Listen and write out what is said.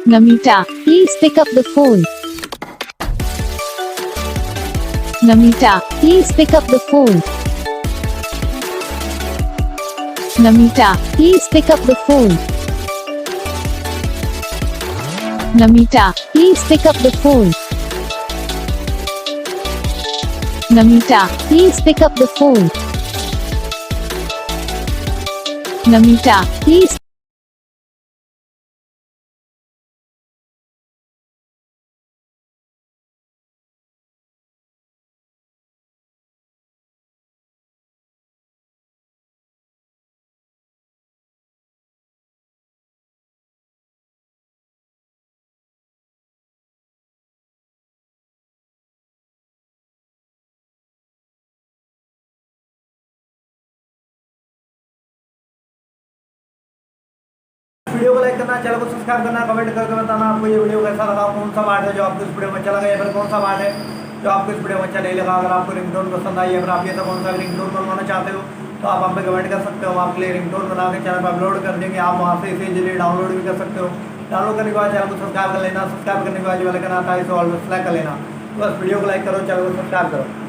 Namita, please pick up the phone. Namita, please pick up the phone. Namita, please pick up the phone. Namita, please pick up the phone. Namita, please pick up the phone. Namita, please. Video को like करना, channel को subscribe करना, comment करके बताना आपको ये video कैसा लगा, कौन सा पार्ट है जो आपको इस वीडियो में अच्छा लगा या फिर कौन सा पार्ट है जो आपको इस वीडियो में अच्छा नहीं लगा। अगर आपको रिंगटोन पसंद आई या फिर आप ये सब कौन सा रिंगटोन बनवाना चाहते हो तो आप हम पे कमेंट कर सकते हो। हम आपके लिए रिंगटोन बना के चैनल पर अपलोड कर देंगे, आप वहाँ से इसे इजीली डाउनलोड भी कर सकते हो। डाउनलोड करने के बाद चैनल को सब्सक्राइब कर लेना, सब्सक्राइब करने के बाद जो वाला करना आता है इसे ऑलवेज सेलेक्ट कर लेना। तो बस वीडियो को लाइक करो, चैनल को सब्सक्राइब करो।